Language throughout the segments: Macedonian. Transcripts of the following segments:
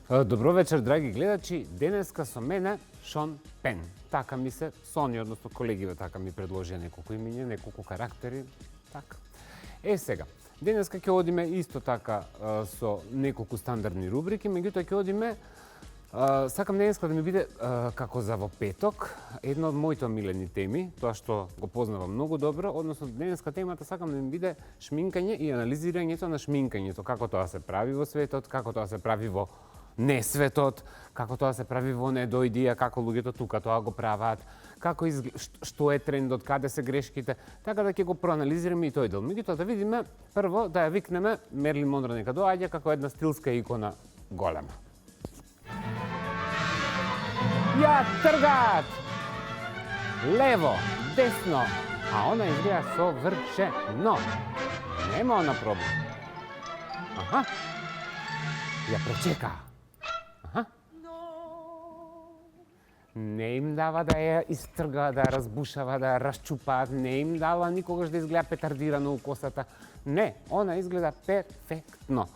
Добро вечер, драги гледачи. Денеска со мене Шон Пен. Така ми се Сони, односно колегиве, така ми предложија неколку имиња, неколку карактери. Така. Сега, денеска ќе одиме исто така со неколку стандардни рубрики, меѓутоа ќе одиме сакам денеска да ми биде како за во петок, една од моите омилени теми, тоа што го познавам многу добро, односно денеска темата сакам да ми биде шминкање и анализирањето на шминкањето, како тоа се прави во светот, како тоа се прави во несветот, како тоа се прави во недојдија, како луѓето тука тоа го прават, како што е трендот, каде се грешките, така да ќе го проанализираме и тој дел. Меѓутоа да видиме прво да ја викнеме Мерлин Монро нека доаѓа како една стилска икона голема. Ја тргат! Лево, десно, а она изгледа совршено. Нема она проблем. Аха. Ја пречека. Аха. Не им дава да ја истрга, да ја разбушава, да ја расчупаат, не им дава никогаш да изгледа петардирано у косата. Не, она изгледа перфектно.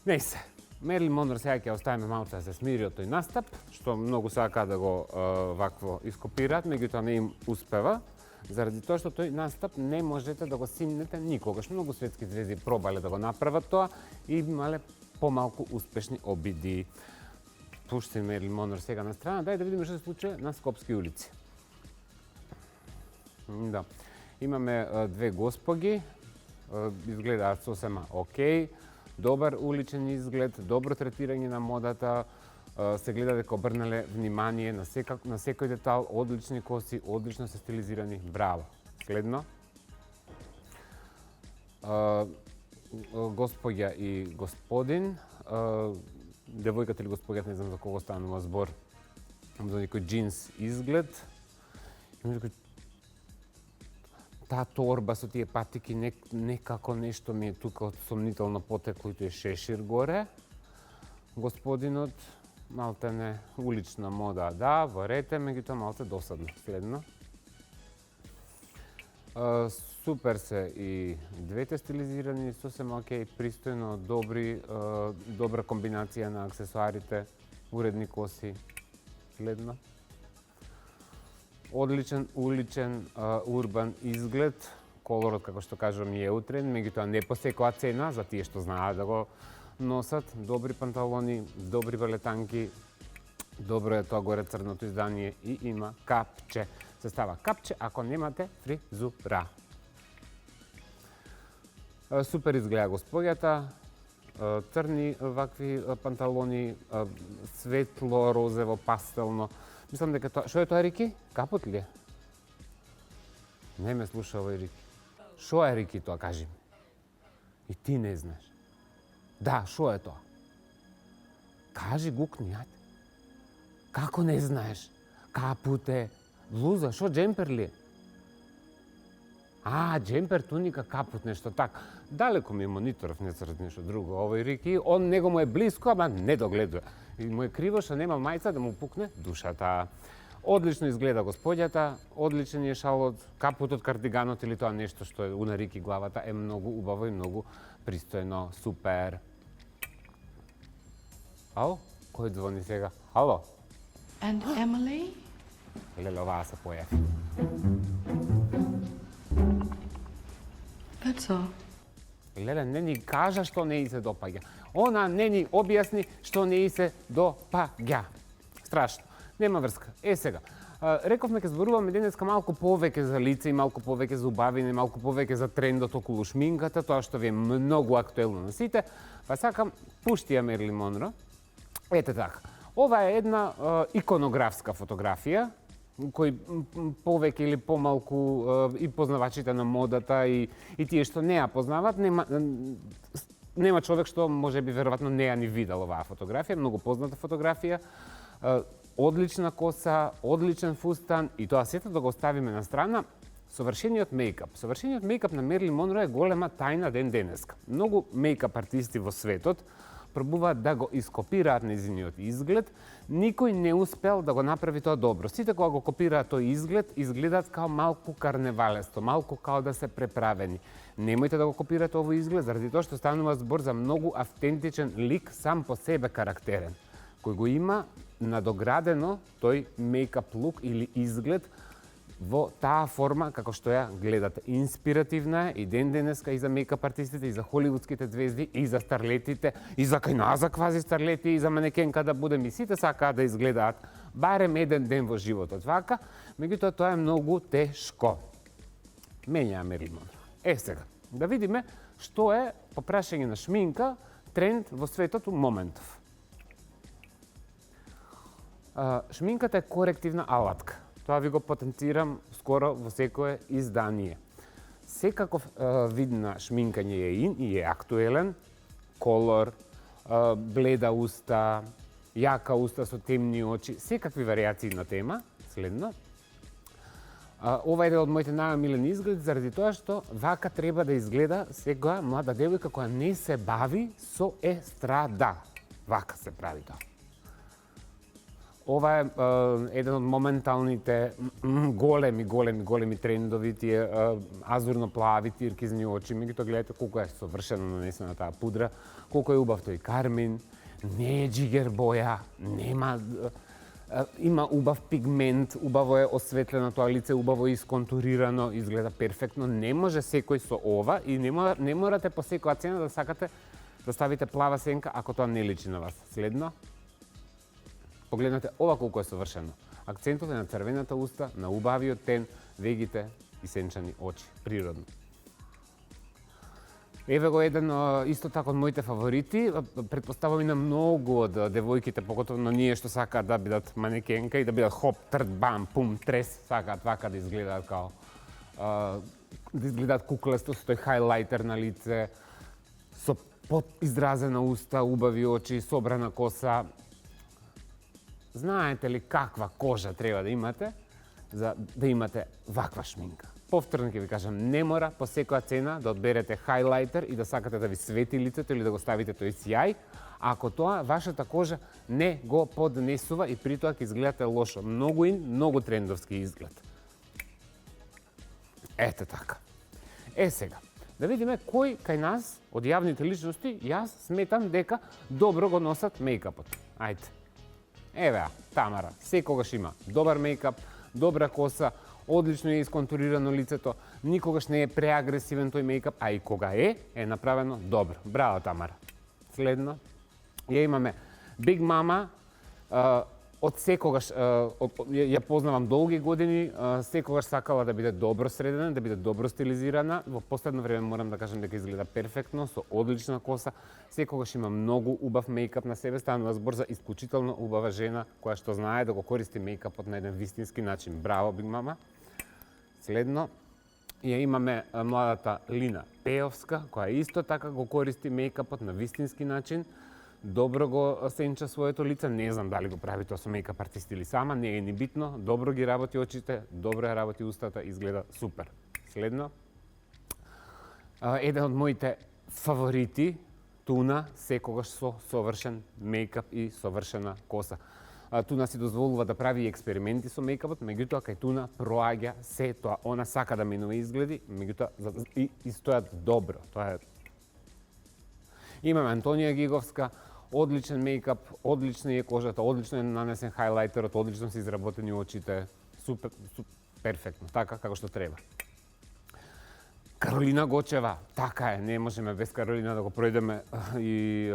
Не се. Мерлин Монро сега ќе оставиме малку да се смири од тој настап, што многу сака да го вакво ископираат, меѓутоа не им успева, заради тоа што тој настап не можете да го симнете никогаш. Многу светски звезди пробале да го направат тоа и имале помалку успешни обиди. Пушти Мерлин Монро сега на страна, дај да видиме што се случува на Скопски улици. Да. Имаме две госпоги, изгледаат сосема окей. Добар уличен изглед, добро третирање на модата, се гледа дека обрнале внимание на секој детал, одлични коси, одлично се стилизирани, браво. Следно. Господја и господин, девојката или господјата, не знам за кого станува збор, за некој джинс изглед. Има некој таа торба со тие патики некако нешто ми е тука од сомнително потекло и тој шешир горе. Господинот малтене улична мода, да, во рете, меѓутоа малце досадно. Следно. Супер се и двете стилизирани, сосема окей, пристојно, добра комбинација на аксесуарите, уредни коси. Следно. Одличен, уличен, урбан изглед. Колорот, како што кажувам, е утрен, меѓутоа не по секоја цена, за тие што знаат да го носат. Добри панталони, добри балетанки, добро е тоа горе црното издание и има капче. Се става капче ако немате фризура. Супер изгледа господјата. Црни вакви панталони, светло, розево, пастелно. Мислам дека тоа... Шо е тоа, Рики? Капут ли е? Не ме слуша овој Рики. Шо е, Рики, тоа, кажи ми. И ти не знаеш. Да, шо е тоа? Кажи, гукни, ајде. Како не знаеш? Капут е, блуза, шо, джемпер ли е? Джемпер, туника, капут, нешто така. Далеко ми е мониторов, не црт нешто друго. Овој Рики, он него му е близко, ама не догледува. И му е криво што нема мајца да му пукне душата. Одлично изгледа господјата, одличен е шалот, капутот, кардиганот или тоа нешто што е у на Рики главата е многу убаво и многу пристојно, супер. Ало? Кој звони сега? Ало? And Emily? Леле, оваа се појави. That's all. Леле, не ни кажа што не и се допаѓа. Она не ни објасни што не и се допаѓа. Страшно. Нема врска. Сега. Рековме ќе зборуваме денеска малку повеќе за лице и малку повеќе за убавина, малку повеќе за трендот околу шминката, тоа што ви е многу актуелно на сите. Па сакам, пушти ја Мерлин Монро. Ете така. Ова е една иконографска фотографија, кој повеќе или помалку и познавачите на модата и тие што не ја познават, нема човек што може би веројатно не ја ни видел оваа фотографија, многу позната фотографија, одлична коса, одличен фустан и тоа сето да го оставиме на страна. Совршениот мејкап. Совршениот мејкап на Мерлин Монро е голема тајна ден денеска. Многу мејкап артисти во светот пробуваат да го ископираат нејзиниот изглед, никој не успел да го направи тоа добро. Сите кога го копираат тој изглед, изгледаат као малку карневалесто, малку као да се преправени. Немојте да го копирате овој изглед, заради тоа што станува збор за многу автентичен лик, сам по себе карактерен, кој го има надоградено тој мейкап лук или изглед во таа форма како што ја гледате. Инспиративна е и ден денеска и за мейкап артистите, и за холивудските звезди, и за старлетите, и за кај нас за квази старлети, и за манекенка да будем, и сите сакаат да изгледаат барем еден ден во животот вака, меѓутоа тоа е многу тешко. Менја Мерлин Монро. Сега, да видиме што е по прашање на шминка тренд во светот у моментов. Шминката е корективна алатка. Тоа ви го потенцирам скоро во секое издание. Секаков вид на шминкање е ин и е актуелен. Колор, бледа уста, јака уста со темни очи, секакви варијации на тема. Следно. Ова е еден од моите најомилени изгледи заради тоа што вака треба да изгледа сега млада девојка која не се бави со естрада. Вака се прави тоа. Ова е еден од моменталните големи трендови, тие азурно-плави тиркизни очи. Меѓутоа гледате колку е совршено нанесена таа пудра, колку е убав тој кармин, не е джигер боја, има убав пигмент, убаво е осветлено тоа лице, убаво е исконтурирано, изгледа перфектно. Не може секој со ова и не морате по секоја цена да сакате да ставите плава сенка ако тоа не личи на вас. Следно. Погледнете ова колку е совршено. Акцентот е на црвената уста, на убавиот тен, вегите и сенчани очи. Природно. Еве го еден исто така од моите фаворити. Претпоставам и на многу од девојките, поготово на ние што сакаат да бидат манекенка и да бидат хоп, трт, бам, пум, трес, сакаат вака да изгледаат као да изгледаат куклесто со тој хайлайтер на лице, со изразена уста, убави очи, собрана коса. Знаете ли каква кожа треба да имате за да имате ваква шминка? Повторно ќе ви кажам, не мора по секоја цена да одберете хайлайтер и да сакате да ви свети лицето или да го ставите тој сјај, ако тоа вашата кожа не го поднесува и при тоа ќе изгледате лошо. Многу трендовски изглед. Ете така. Сега, да видиме кој кај нас од јавните личности јас сметам дека добро го носат мејкапот. Ајде. Еве, Тамара, секогаш има добар мејкап, добра коса, одлично е исконтурирано лицето, никогаш не е преагресивен тој мејкап, а и кога е направено добро. Браво, Тамара. Следно, ја имаме Big Mama, од секогаш, ја познавам долги години, секогаш сакала да биде добро средена, да биде добро стилизирана. Во последно време морам да кажам дека изгледа перфектно, со одлична коса. Секогаш има многу убав мејкап на себе, станува збор за исклучително убава жена, која што знае да го користи мејкапот на еден вистински начин. Браво, Big Mama. Следно, ја имаме младата Лина Пеовска, која исто така го користи мејкапот на вистински начин. Добро го сенча своето лице, не знам дали го прави тоа со мејкап артист или сама, не е ни битно, добро ги работи очите, добро ја работи устата, изгледа супер. Следно, еден од моите фаворити, Туна, секогаш со совршен мејкап и совршена коса. Туна си дозволува да прави експерименти со мејкапот, меѓутоа кај Туна проаѓа се тоа. Она сака да менува изгледи, меѓутоа и стојат добро. Тоа е. Имаме Антонија Гиговска, одличен мејкап, одлична е кожата, одлично е нанесен хайлайтерот, одлично се изработени очите, супер, перфектно, така како што треба. Каролина Гочева, така е, не можеме без Каролина да го пројдеме и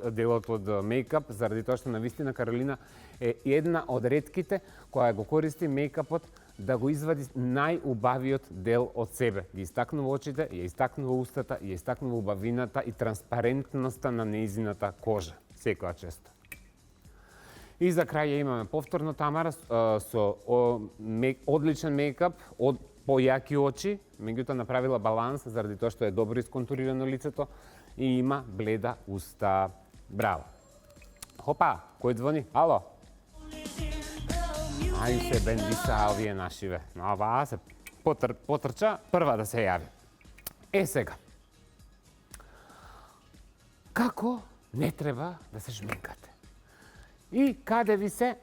делот од мејкап, заради тоа што навистина Каролина е една од ретките која го користи мејкапот да го извади најубавиот дел од себе. Ги истакнува очите, ја истакнува устата, ја истакнува убавината и транспарентноста на нејзината кожа. Секоја чест. И за крај ја имаме повторно Тамара со одличен мејкап, појаки очи, меѓутоа направила баланс заради тоа што е добро исконтурирано лицето и има бледа уста. Браво. Хопа, кој звони? Ало? Ај се бендиса овие нашиве. Но оваа се потрча прва да се јави. Сега. Како не треба да се шминкате. И каде ви се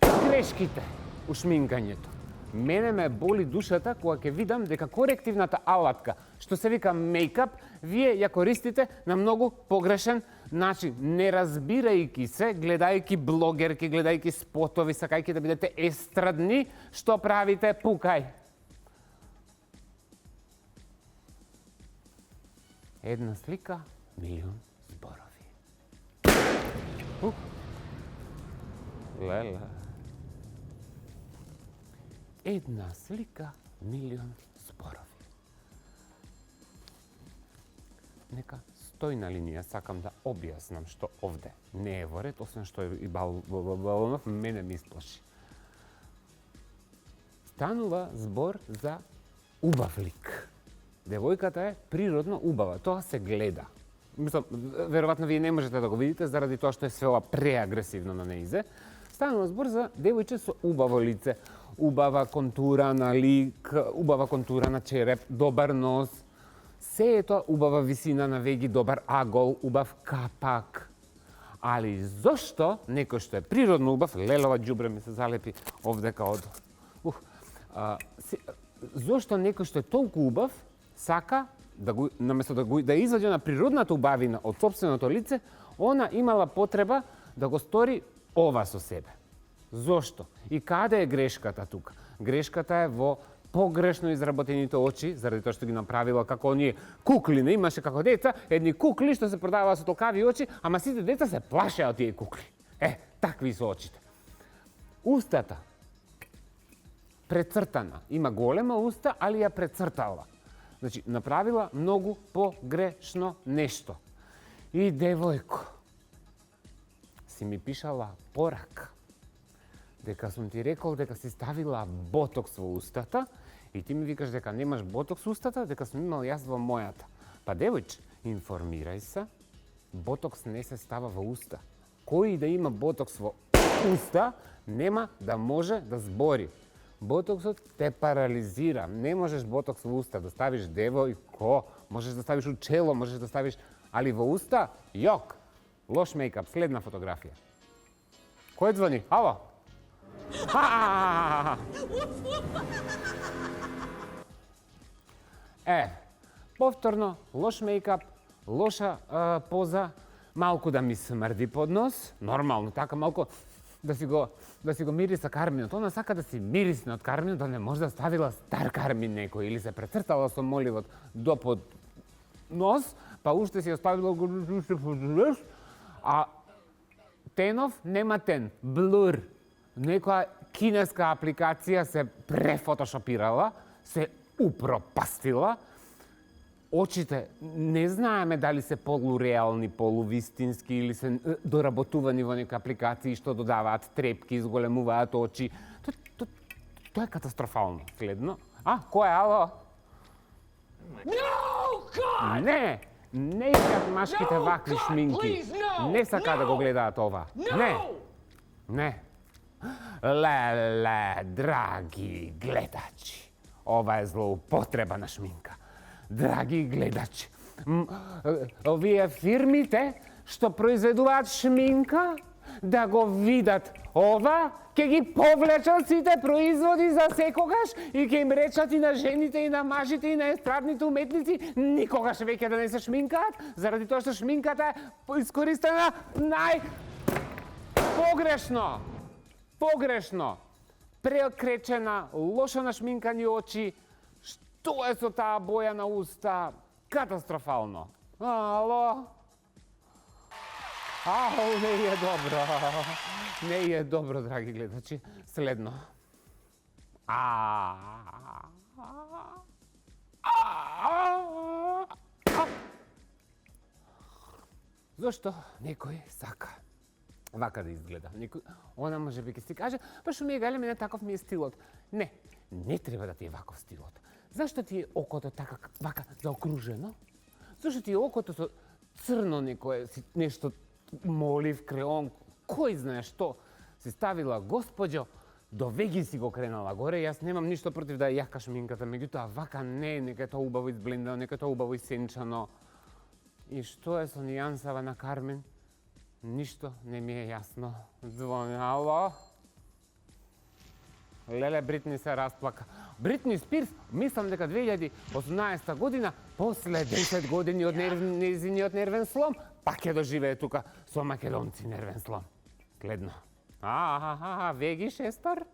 грешките у шминкањето? Мене ме боли душата кога ќе видам дека корективната алатка, што се вика мејкап, вие ја користите на многу погрешен начин, не разбирајќи се, гледајќи блогерки, гледајќи спотови, сакајќи да бидете естрадни, што правите пукај. Една слика, милион зборови. Леле. Една слика, милион зборови. Нека стои на линија, сакам да објаснам што овде не е во ред, освен што и Балонов мене ми исплаши. Станува збор за убав лик. Девојката е природно убава, тоа се гледа. Мислам, веројатно вие не можете да го видите заради тоа што е свела преагресивно на неизе. Станува збор за девојче со убаво лице, убава контура на лик, убава контура на череп, добар нос. Се е тоа убава висина на веги, добар агол, убав капак. Али зошто некој што е природно убав, лелова ѓубре ми се залепи овдека од... Зошто некој што е толку убав, сака да го, наместо да изваѓа на природната убавина од сопственото лице, она имала потреба да го стори ова со себе. Зошто? И каде е грешката тука? Грешката е во погрешно изработените очи, заради тоа што ги направила како оние кукли, не имаше како деца, едни кукли што се продаваа со толкави очи, ама сите деца се плашеа од тие кукли. Такви се очите. Устата прецртана. Има голема уста, али ја прецртала. Значи, направила многу погрешно нешто. И девојко, си ми пишала порака, дека сум ти рекол дека си ставила ботокс во устата и ти ми викаш дека немаш ботокс во устата, дека сум имал јас во мојата. Па девојче, информирај се, ботокс не се става во уста. Кој да има ботокс во уста, нема да може да збори. Ботоксот те парализира. Не можеш ботокс во уста да ставиш, девојко. Можеш да ставиш у чело, можеш да ставиш, али во уста, јок. Лош мејкап, следна фотографија. Кој звони? Ало? Повторно, лош мејкап, лоша поза, малку да ми смрди под нос, нормално, така малку да си го мириса карминот. Она сака да си мирисне од карминот, да не може да ставила стар кармин некој или се прецртала со моливот до под нос, па уште си оставила а тенов нема тен, блур. Некоја кинеска апликација се префотошопирала, се упропастила. Очите не знаеме дали се полуреални, полувистински или се доработувани во некои апликации што додаваат трепки, изголемуваат очи. Тоа е катастрофално. Следно. Кој е, ало? No, God! Не искат машките вакви шминки. Не сака да го гледаат ова. Не. Леле, драги гледачи, ова е злоупотреба на шминка. Драги гледачи, овие фирмите што произведуваат шминка, да го видат ова, ќе ги повлечат сите производи за секогаш и ќе им речат и на жените, и на мажите, и на естрадните уметници никогаш веќе да не се шминкаат, заради тоа што шминката е искористена погрешно, преокречена, лошо нашминкани очи. Што е со таа боја на уста? Катастрофално. Ало? Не е добро. Не е добро, драги гледачи. Следно. Зошто некој сака вака да изгледа? Она може би ќе си каже, па што ми е гале, мене таков ми е стилот. Не треба да ти е ваков стилот. Зашто ти е окото така вака заокружено? Зашто ти е окото со црно некое нешто молив, креон, кој знае што си ставила госпоđo, до веги си го кренала горе. Јас немам ништо против да ја јака шминката, меѓутоа вака не, нека е тоа убаво изблендено, нека е тоа убаво исенчано. И што е со нијансава на Кармен? Ништо не ми е јасно. Звони, ало? Леле, Бритни се расплака. Бритни Спирс, мислам дека 2018 година, после 10 години од незиниот нервен слом, пак ќе доживее тука со македонци нервен слом. Следно. Веги шестар?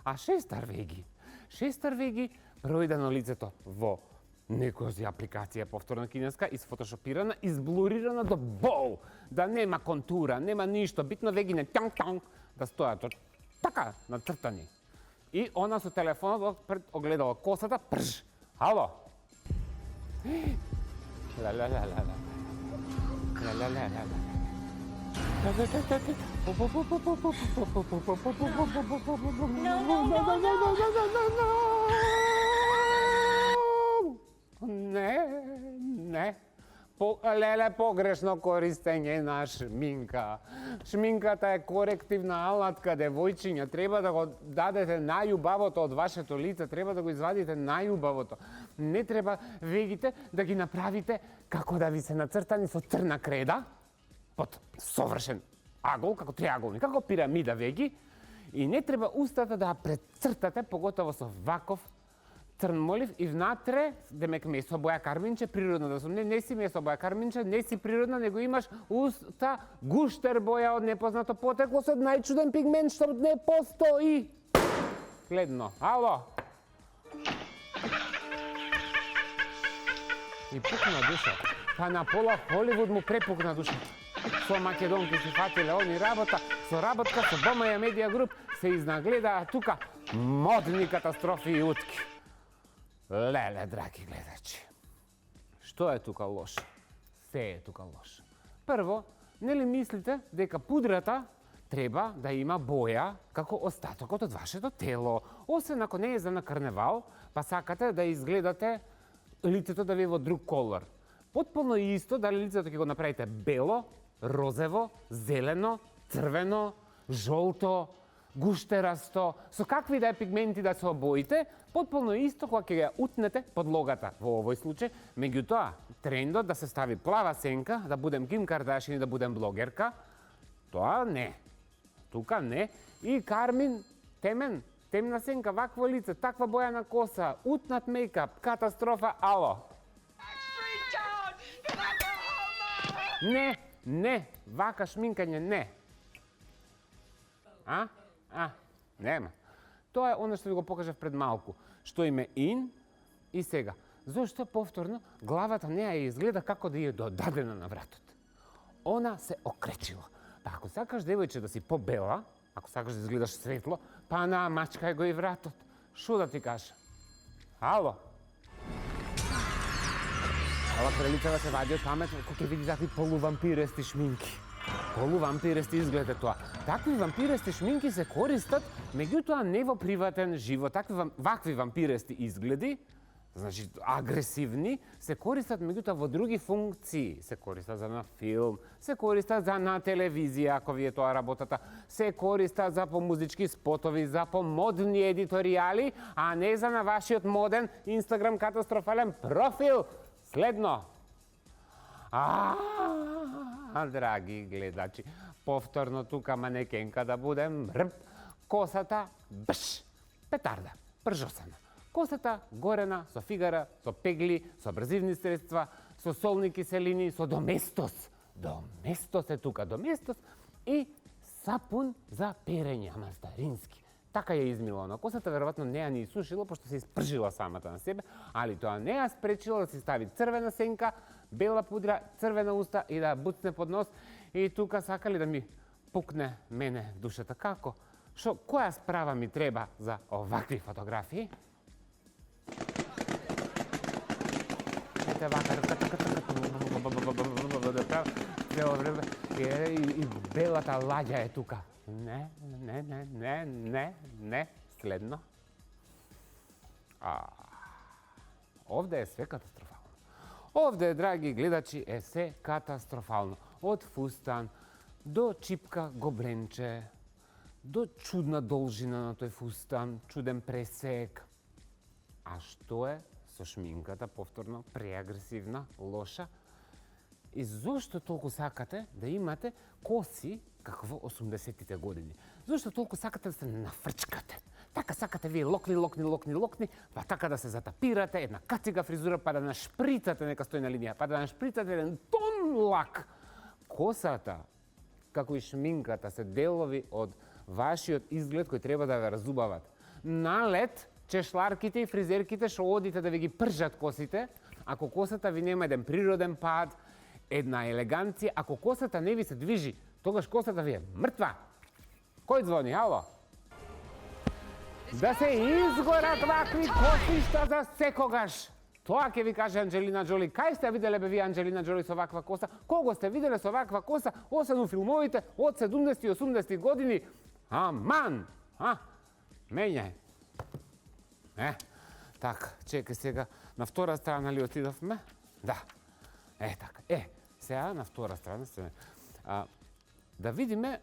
А шестар веги. Шестар веги пројдено лицето во некоја апликација повторна кинеска, изфотошопирана, изблурирана до бол, да нема контура, нема ништо, битно вегине тјанг-тјанг, да стојат така нацртани. И она со телефонот пред огледало косата, прж. Ало? Ла-ла-ла-ла-ла. Ла-ла-ла-ла-ла. Не. Леле, погрешно користење на шминка. Шминката е корективна алатка, девојчиња. Треба да го дадете најубавото од вашето лице, треба да го извадите најубавото. Не треба вегите да ги направите како да ви се нацртани со црна креда, под совршен агол, како триаголник, како пирамида веги. И не треба устата да ја прецртате, поготово со ваков црн молив и внатре, демек месо боја карминче, природна да сум. Не си месо боја карминче, не си природна, него имаш уста гуштер боја од непознато потекло со најчуден пигмент што не постои. Следно. Ало? И пукна душа. Па на пола Холивуд му препукна душа. Со македонки си фатиле они работа, со работка со БМЈ Медија Груп се изнагледаа тука модни катастрофи и утки. Леле, драги гледачи, што е тука лошо? Се е тука лошо. Прво, нели мислите дека пудрата треба да има боја како остатокот од вашето тело, освен ако не е за на карневал, па сакате да изгледате лицето да ви е во друг колор. Потполно исто дали лицето ќе го направите бело, розево, зелено, црвено, жолто, гуштерасто, со какви да е пигменти да се обоите, потполно исто кога ќе ја утнете подлогата во овој случај. Меѓутоа, трендот да се стави плава сенка, да будем Ким Кардашин и да будем блогерка, тоа не. Тука не. И Кармин, темна сенка, вакво лице, таква боја на коса, утнат мејкап, катастрофа, ало. Не, вака шминкање не. Нема. Тоа е оно што ви го покажав пред малку. Што им е ин и сега. Зошто повторно главата не ја изгледа како да ја додадена на вратот? Она се окречила. Па ако сакаш девојче да си побела, ако сакаш да изгледаш светло, па мачкај го и вратот. Шо да ти кажа? Ало? Ова кралицава се вади од памет, кога ќе види такви полувампирести шминки. Полувампирести изгледа тоа. Такви вампирести шминки се користат, меѓутоа не во приватен живот. Вакви вампирести изгледи, значи агресивни, се користат меѓутоа во други функции. Се користат за на филм, се користат за на телевизија, ако ви е тоа работата, се користат за по музички спотови, за по модни едиторијали, а не за на вашиот моден Инстаграм катастрофален профил. Следно. Драги гледачи, повторно тука манекенка да будем, косата, петарда, пржосана. Косата горена со фигара, со пегли, со абразивни средства, со солни киселини, со доместос. Доместос е тука, доместос и сапун за перење, ама старински. Така ја измила на косата, веројатно не ја ни исушила, пошто се испржила самата на себе, али тоа не ја спречила да си стави црвена сенка, бела пудра, црвена уста и да буцне под нос. И тука сакали да ми пукне мене душата. Како? Која справа ми треба за овакви фотографии? Ете вака, и белата ладја е тука. Не, следно. Овде е све катастрофално. Овде, драги гледачи, е се катастрофално. Од фустан до чипка гобленче, до чудна должина на тој фустан, чуден пресек. А што е со шминката, повторно, преагресивна, лоша? И зошто толку сакате да имате коси како во 80-тите години? Зошто толку сакате да се нафрчкате? Така сакате вие локни, па така да се затапирате, една кацига фризура, па да нашприцате нека стои на линија, па да нашприцате еден тон лак. Косата, како и шминката, се делови од вашиот изглед кој треба да ве разубават. Налет, чешларките и фризерките што одите да ви ги пржат косите, ако косата ви нема еден природен пад, една елеганција, ако косата не ви се движи, тогаш косата ви е мртва. Кој звони, ало? Да се изгорат вакви косишта за секогаш. Тоа ќе ви каже Анџелина Џоли. Кај сте виделе бе вие Анџелина Џоли со ваква коса? Кого сте виделе со ваква коса, освен у филмовите од 70 и 80 години? Аман! Мењај. Така, чекай сега, на втора страна ли отидовме? Да. Така. Сега на втора страна сме. Да видиме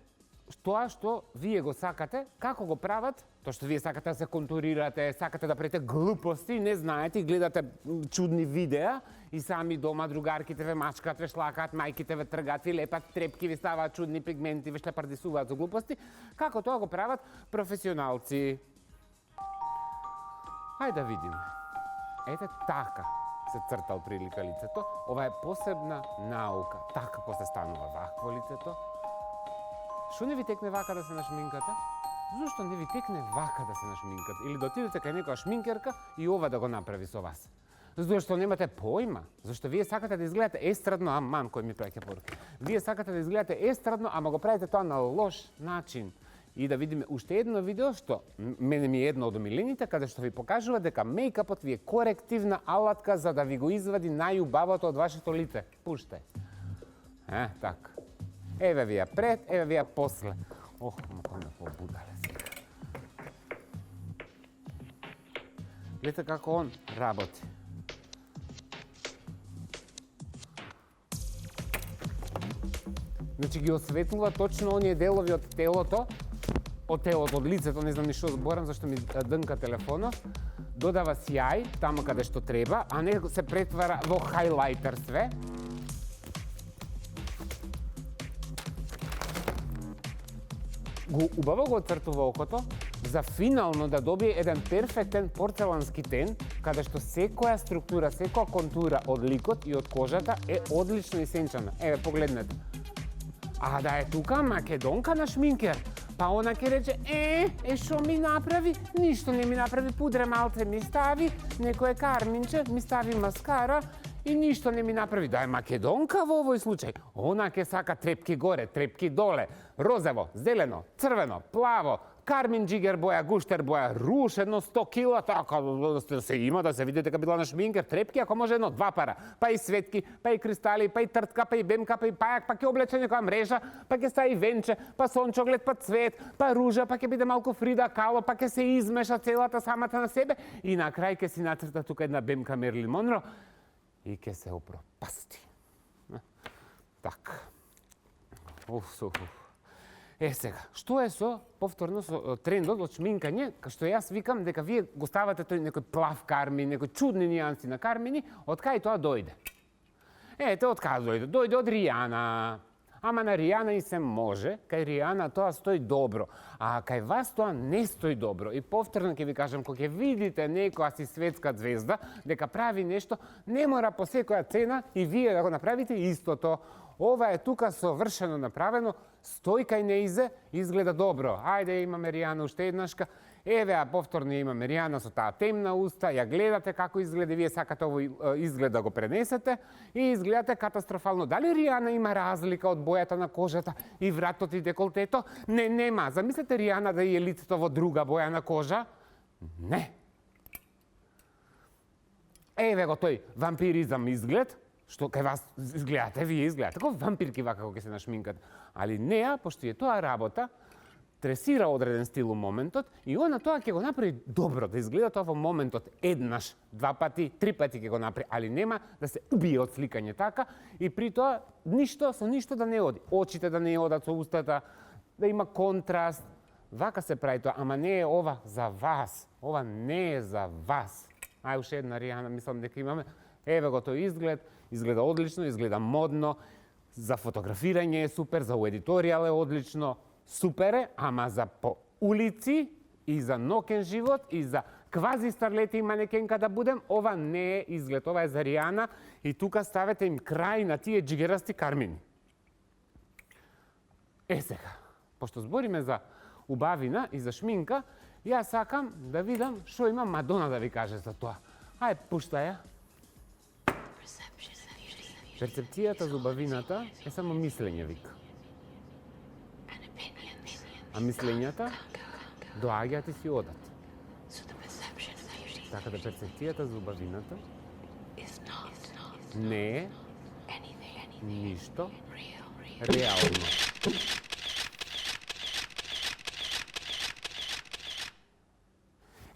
тоа што вие го сакате, како го прават, тоа што вие сакате да се контурирате, сакате да правите глупости, не знаете и гледате чудни видеа и сами дома другарките ве мачкат, ве шлакат, мајките ве тргат, ви лепат трепки, ви ставаат чудни пигменти, ве шлепардисуваат за глупости, како тоа го прават професионалци. Ајде да видиме. Ете така се цртал прилика лицето. Ова е посебна наука. Така после станува вакво лицето. Што не ви текне вака да се нашминкате? Зошто не ви текне вака да се нашминкате? Или да отидете кај некоја шминкерка и ова да го направи со вас? Зошто немате појма? Зошто вие сакате да изгледате естрадно, аман кој ми праќа поруки. Вие сакате да изгледате естрадно, ама го правите тоа на лош начин. И да видиме уште едно видео што мене ми е едно од омилените, каде што ви покажува дека мејкапот ви е корективна алатка за да ви го извади најубавото од вашето лице. Пуштај. Така. Еве ви ја пред, еве ви ја после. Кој ме побудале сега. Гледате како он работи. Значи ги осветлува точно оние делови од телото, од лицето, не знам ни што зборам, зашто ми дънка телефонот, додава сјај таму каде што треба, а не се претвара во хайлайтер све. Убаво го оцртува окото, за финално да добие еден перфектен порцелански тен, каде што секоја структура, секоја контура од ликот и од кожата е одлично исенчана. Еве, погледнете. А да е тука македонка на шминкер, па она ќе рече, што ми направи? Ништо не ми направи, пудре малце ми стави, некое карминче, ми стави маскара и ништо не ми направи. Да е македонка во овој случај. Она ќе сака трепки горе, трепки доле, розево, зелено, црвено, плаво, кармин джигер боја, гуштер боја, руш едно 100 кила, така да се има, да се види дека била на шминкер, трепки, ако може едно 2 пара, па и светки, па и кристали, па и тртка, па и бемка, па и пајак, па ќе облече некоја мрежа, па ќе стави венче, па сончоглед, па цвет, па ружа, па ќе биде малку Фрида Кало, па ќе се измеша целата самата на себе и на крај ќе си нацрта тука една бемка Мерлин Монро и ќе се опропасти. Така. Сега, што е со, повторно, со трендот од шминкање, што јас викам дека вие го ставате тој некој плав кармин, некој чудни нијанси на кармини, од кај тоа дојде? Ете, од кај дојде? Дојде од Ријана. Ама на Ријана и се може, кај Ријана тоа стои добро, а кај вас тоа не стои добро. И повторно ќе ви кажам, кога ќе видите некоја си светска звезда, дека прави нешто, не мора по секоја цена и вие да го направите истото. Ова е тука совршено направено, стои кај неизе, изгледа добро. Ајде, имаме Ријана уште еднашка. Еве, а повторно имаме Ријана со таа темна уста, ја гледате како изгледа, вие сакате овој изглед да го пренесете и изгледате катастрофално. Дали Ријана има разлика од бојата на кожата и вратот и деколтето? Не, нема. Замислете Ријана да е лицето во друга боја на кожа? Не. Еве го тој вампиризам изглед, што кај вас изгледате, вие изгледате како вампирки вака кога ќе се нашминкат. Али неа, пошто е тоа работа, тресира одреден стил у моментот и она тоа ќе го направи добро, да изгледа тоа во моментот еднаш, 2 пати, 3 пати ќе го направи, али нема да се убие од сликање така и при тоа ништо со ништо да не оди. Очите да не одат со устата, да има контраст. Вака се прави тоа, ама не е ова за вас. Ова не е за вас. Ај уште една Ријана, мислам дека имаме. Еве го тој изглед, изгледа одлично, изгледа модно, за фотографирање е супер, за едиторијал е одлично, супер е, ама за по улици и за ноќен живот и за квази старлети и манекенка да будем, ова не е изглед, ова е за Ријана и тука ставете им крај на тие джигерасти кармини. Сега, пошто збориме за убавина и за шминка, јас сакам да видам што има Мадона да ви каже за тоа. Ај, пушта ја. Перцепцијата за убавината е само мислење, вика. А мислењата доаѓаат и си одат. Така да перцепцијата за убавината не е ништо реално.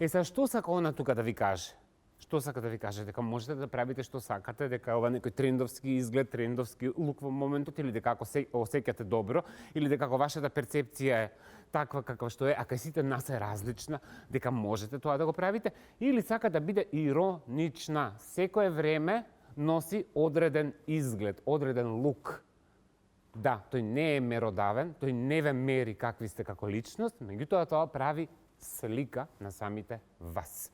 Сега, што сака она тука да ви каже? Што сака да ви каже? Дека можете да правите што сакате, дека ова некој трендовски изглед, трендовски лук во моментот, или дека ако се осеќате добро, или дека ако вашата перцепција е таква каква што е, а кај сите нас е различна, дека можете тоа да го правите, или сака да биде иронична. Секое време носи одреден изглед, одреден лук. Да, тој не е меродавен, тој не ве мери какви сте како личност, меѓутоа тоа прави слика на самите вас.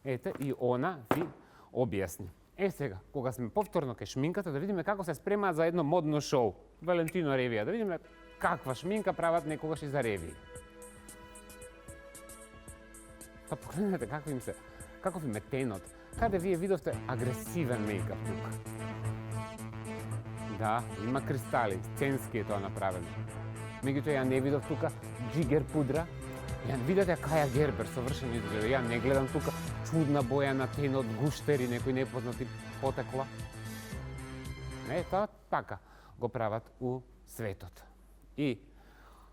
Ете, и она ви објасни. Сега, кога сме повторно кај шминката, да видиме како се спремаат за едно модно шоу. Валентино ревија, да видиме каква шминка прават некогаш и за ревии. Па погледнете каков им е тенот. Каде вие видовте агресивен мејкап тука? Да, има кристали, сценски е тоа направено. Меѓутоа ја не видов тука джигер пудра. Ја видите Каја Гербер совршено изгледа. Ја не гледам тука чудна боја на тенот, гуштери, некои непознати потекла. Не, тоа така го прават у светот. И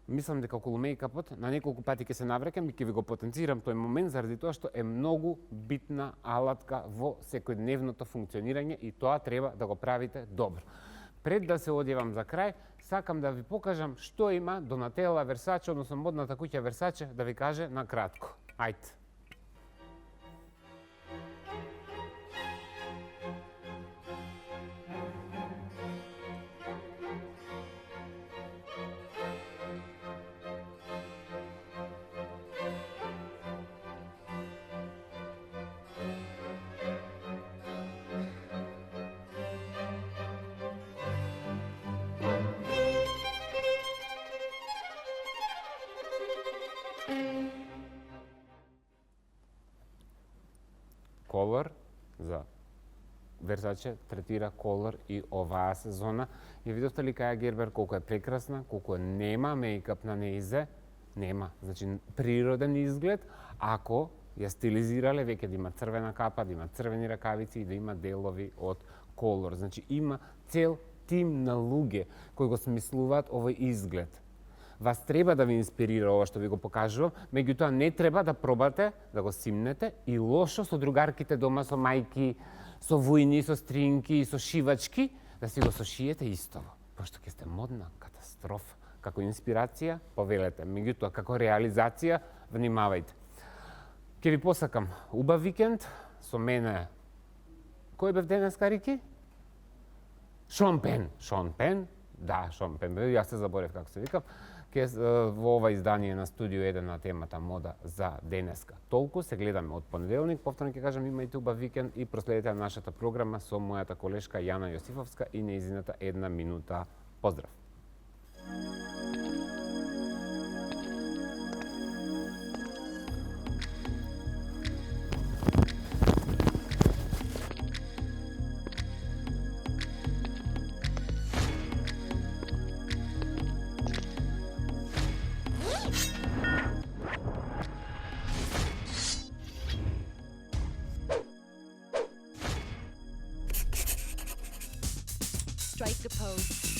мислам дека околу мејкапот на неколку пати ќе се наврекам и ќе ви го потенцирам тој момент заради тоа што е многу битна алатка во секојдневното функционирање и тоа треба да го правите добро. Пред да се одјавам за крај, сакам да ви покажам што има Донателла Версаче, односно модната куќа Версаче, да ви каже на кратко. Ајде. Колор за Версаче третира колор и оваа сезона. Ја видовте ли Каја Гербер колку е прекрасна, колку нема мејкап на неизе, нема. Значи природен изглед, ако ја стилизирале веќе да има црвена капа, да има црвени ракавици и да има делови од колор. Значи има цел тим на луѓе кои го смислуваат овој изглед. Вас треба да ви инспирира ова што ви го покажувам, меѓутоа не треба да пробате да го симнете и лошо со другарките дома, со мајки, со вујни, со стринки, со шивачки, да си го сошиете истово. Пошто ќе сте модна катастрофа. Како инспирација, повелете. Меѓутоа, како реализација, внимавајте. Ке ви посакам убав викенд, со мене... Кој бев денеска, Рики? Шон Пен. Шон Пен? Да, Шон Пен. Јас се заборев како се викам. Во ова издание на Студио 1 на темата мода за денеска. Толку се гледаме од понеделник, повторно ќе кажам имајте убав викенд и проследете нашата програма со мојата колешка Јана Јосифовска и нејзината една минута. Поздрав! Strike a pose.